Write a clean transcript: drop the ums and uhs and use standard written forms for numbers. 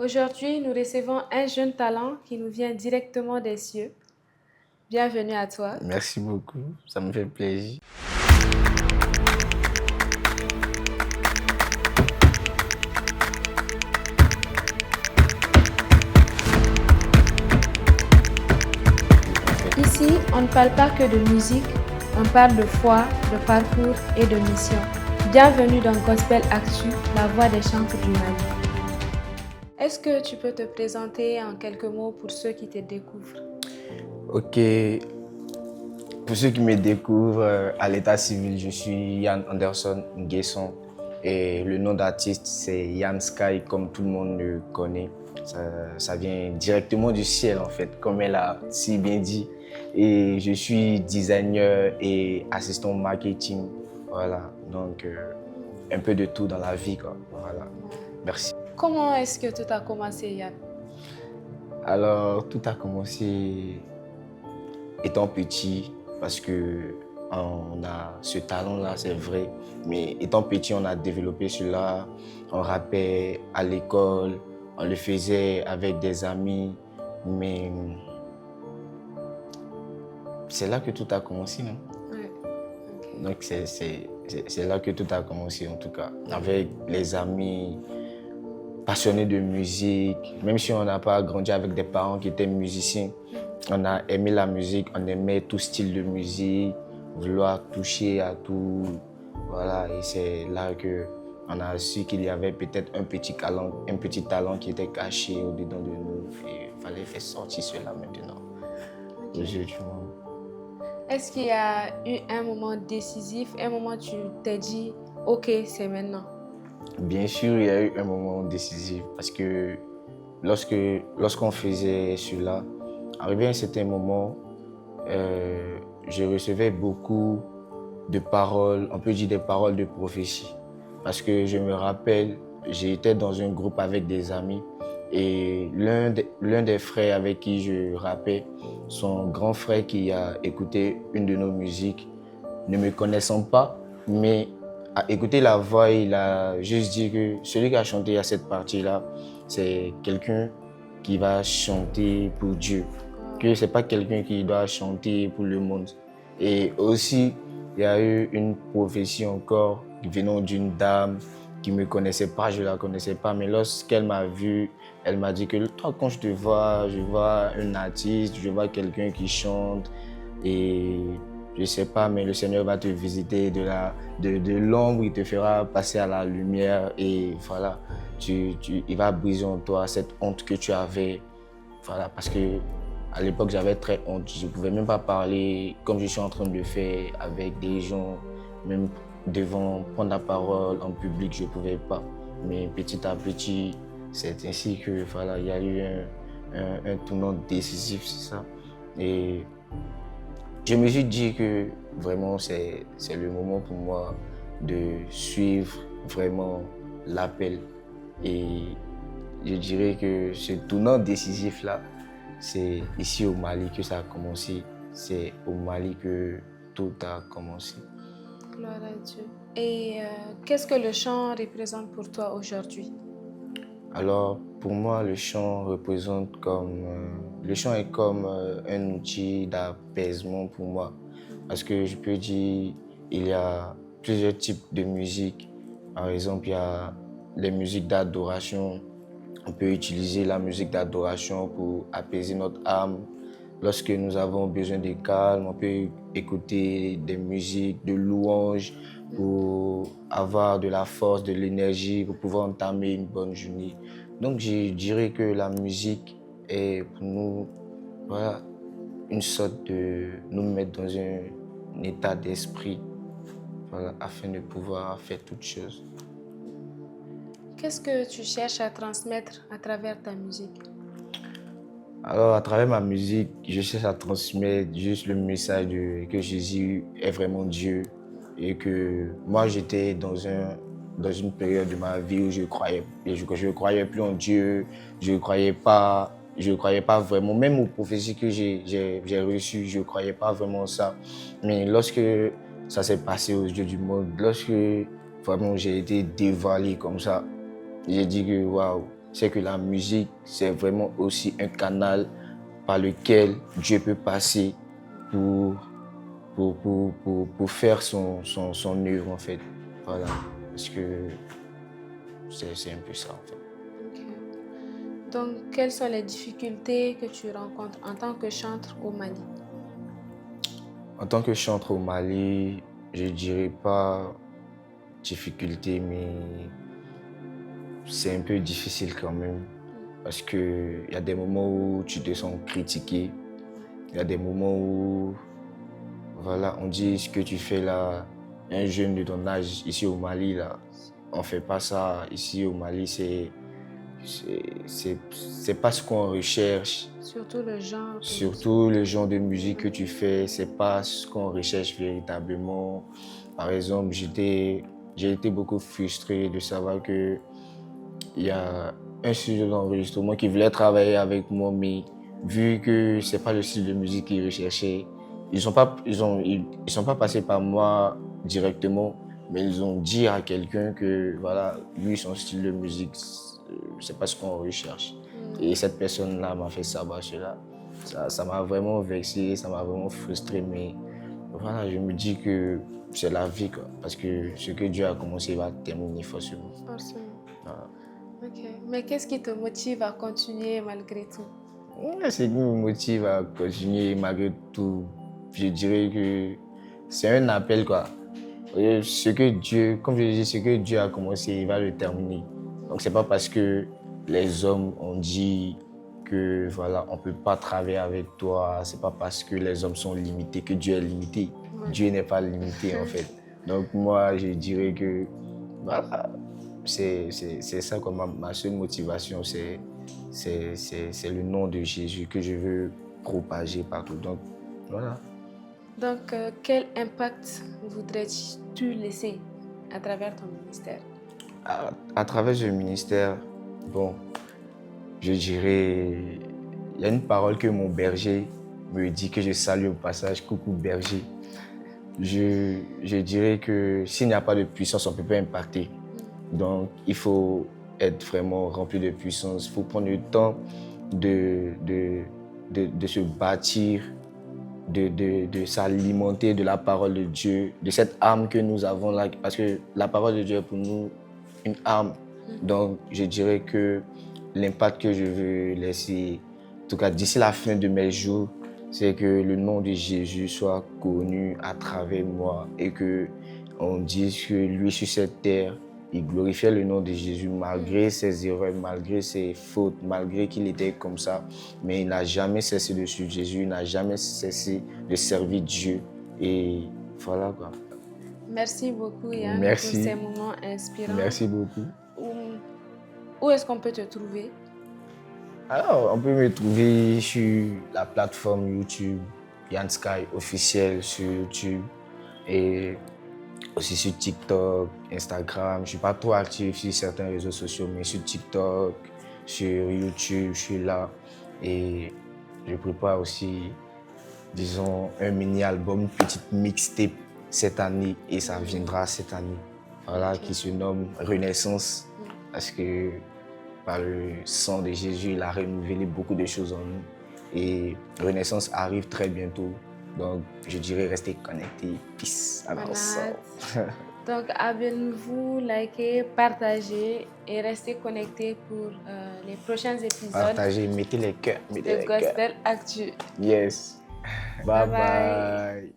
Aujourd'hui, nous recevons un jeune talent qui nous vient directement des cieux. Bienvenue à toi. Merci beaucoup, ça me fait plaisir. Ici, on ne parle pas que de musique, on parle de foi, de parcours et de mission. Bienvenue dans Gospel Actu, la voix des chantres du Mali. Est-ce que tu peux te présenter en quelques mots pour ceux qui te découvrent? Ok, pour ceux qui me découvrent à l'état civil, je suis Yann Anderson Nguesson et le nom d'artiste c'est Yann Sky, comme tout le monde le connaît. Ça vient directement du ciel en fait, comme elle a si bien dit. Et je suis designer et assistant marketing. Voilà, donc un peu de tout dans la vie, quoi. Voilà, merci. Comment est-ce que tout a commencé, Yann? Alors, tout a commencé étant petit, parce que on a ce talent-là, c'est vrai. Mais étant petit, on a développé cela. On rappait à l'école, on le faisait avec des amis. Mais c'est là que tout a commencé, non? Ouais. Ok. Donc c'est là que tout a commencé, en tout cas. Avec les amis passionnés de musique, même si on n'a pas grandi avec des parents qui étaient musiciens, on a aimé la musique, on aimait tout style de musique, vouloir toucher à tout. Voilà, et c'est là qu'on a su qu'il y avait peut-être un petit talent qui était caché au-dedans de nous. Et il fallait faire sortir cela maintenant. Aujourd'hui. Est-ce qu'il y a eu un moment décisif, un moment où tu t'es dit, ok, c'est maintenant? Bien sûr, il y a eu un moment décisif parce que lorsqu'on faisait cela, arrivé à un certain moment, je recevais beaucoup de paroles, on peut dire des paroles de prophétie. Parce que je me rappelle, j'étais dans un groupe avec des amis et l'un des frères avec qui je rappais, son grand frère qui a écouté une de nos musiques, ne me connaissant pas, mais à écouter la voix, il a juste dit que celui qui a chanté à cette partie-là, c'est quelqu'un qui va chanter pour Dieu, que ce n'est pas quelqu'un qui doit chanter pour le monde. Et aussi, il y a eu une prophétie encore venant d'une dame qui ne me connaissait pas, je ne la connaissais pas, mais lorsqu'elle m'a vu, elle m'a dit que toi, quand je vois un artiste, je vois quelqu'un qui chante et je ne sais pas, mais le Seigneur va te visiter de l'ombre, il te fera passer à la lumière et voilà, il va briser en toi cette honte que tu avais. Voilà, parce que à l'époque, j'avais très honte. Je ne pouvais même pas parler comme je suis en train de le faire avec des gens, même devant prendre la parole en public, je ne pouvais pas. Mais petit à petit, c'est ainsi que voilà, il y a eu un tournant décisif, c'est ça. Et je me suis dit que vraiment, c'est le moment pour moi de suivre vraiment l'appel. Et je dirais que ce tournant décisif-là, c'est ici au Mali que ça a commencé. C'est au Mali que tout a commencé. Gloire à Dieu. Et qu'est-ce que le chant représente pour toi aujourd'hui? Alors, pour moi, le chant le chant est comme un outil d'apaisement pour moi. Parce que je peux dire, il y a plusieurs types de musique. Par exemple, il y a les musiques d'adoration. On peut utiliser la musique d'adoration pour apaiser notre âme. Lorsque nous avons besoin de calme, on peut écouter des musiques de louange pour avoir de la force, de l'énergie, pour pouvoir entamer une bonne journée. Donc je dirais que la musique est pour nous, voilà, une sorte de nous mettre dans un état d'esprit, voilà, afin de pouvoir faire toutes choses. Qu'est-ce que tu cherches à transmettre à travers ta musique? Alors, à travers ma musique, je cherche à transmettre juste le message que Jésus est vraiment Dieu et que moi, j'étais dans une période de ma vie où je croyais plus en Dieu, je croyais pas vraiment, même aux prophéties que j'ai reçues, je ne croyais pas vraiment ça. Mais lorsque ça s'est passé aux yeux du monde, lorsque vraiment j'ai été dévoilé comme ça, j'ai dit que waouh, c'est que la musique, c'est vraiment aussi un canal par lequel Dieu peut passer pour, pour faire son œuvre, en fait. Voilà, parce que c'est un peu ça, en fait. Ok. Donc, quelles sont les difficultés que tu rencontres en tant que chanteur au Mali? En tant que chanteur au Mali, je dirais pas difficulté, mais c'est un peu difficile quand même. Parce qu'il y a des moments où tu te sens critiqué. Il y a des moments où, voilà, on dit ce que tu fais là, un jeune de ton âge ici au Mali, là, on fait pas ça. Ici au Mali, c'est pas ce qu'on recherche. Surtout le genre de musique. Surtout le genre de musique que tu fais, c'est pas ce qu'on recherche véritablement. Par exemple, j'ai été beaucoup frustré de savoir que il y a un studio d'enregistrement qui voulait travailler avec moi, mais vu que c'est pas le style de musique qu'ils recherchaient, ils sont pas passés par moi directement, mais ils ont dit à quelqu'un que voilà, lui son style de musique, c'est pas ce qu'on recherche. Et cette personne-là m'a fait savoir cela. Ça m'a vraiment vexé, ça m'a vraiment frustré, mais voilà, je me dis que c'est la vie, quoi, parce que ce que Dieu a commencé, il va terminer forcément. Forcément. Voilà. Ok. Mais qu'est-ce qui te motive à continuer malgré tout? Ce qui me motive à continuer malgré tout, je dirais que c'est un appel, quoi. Ce que Dieu, comme je dis, ce que Dieu a commencé, il va le terminer. Donc c'est pas parce que les hommes ont dit que voilà, on peut pas travailler avec toi, c'est pas parce que les hommes sont limités que Dieu est limité. Ouais. Dieu n'est pas limité en fait. Donc moi, je dirais que voilà, c'est ça quoi, ma seule motivation, c'est le nom de Jésus que je veux propager partout. Donc voilà. Donc, quel impact voudrais-tu laisser à travers ton ministère? À travers ce ministère, bon, je dirais, il y a une parole que mon berger me dit, que je salue au passage, coucou berger. Je dirais que s'il n'y a pas de puissance, on ne peut pas impacter. Donc, il faut être vraiment rempli de puissance. Il faut prendre le temps de se bâtir, de s'alimenter de la parole de Dieu, de cette arme que nous avons là. Parce que la parole de Dieu est pour nous une arme. Donc, je dirais que l'impact que je veux laisser, en tout cas d'ici la fin de mes jours, c'est que le nom de Jésus soit connu à travers moi et qu'on dise que lui sur cette terre, il glorifiait le nom de Jésus malgré ses erreurs, malgré ses fautes, malgré qu'il était comme ça. Mais il n'a jamais cessé de suivre Jésus, il n'a jamais cessé de servir Dieu. Et voilà quoi. Merci beaucoup Yann Merci. pour ces moments inspirants. Merci beaucoup. Où est-ce qu'on peut te trouver? Alors, on peut me trouver sur la plateforme YouTube, Yann Sky officiel sur YouTube et aussi sur TikTok, Instagram. Je ne suis pas trop actif sur certains réseaux sociaux, mais sur TikTok, sur YouTube, je suis là. Et je prépare aussi, disons, un mini-album, une petite mixtape cette année et ça viendra cette année. Voilà, qui se nomme Renaissance parce que par le sang de Jésus, il a renouvelé beaucoup de choses en nous. Et Renaissance arrive très bientôt. Donc, je dirais restez connectés. Peace. Alors, donc, abonnez-vous, likez, partagez et restez connectés pour les prochains épisodes. Partagez, mettez les cœurs. De Gospel Actu. Yes. Bye bye.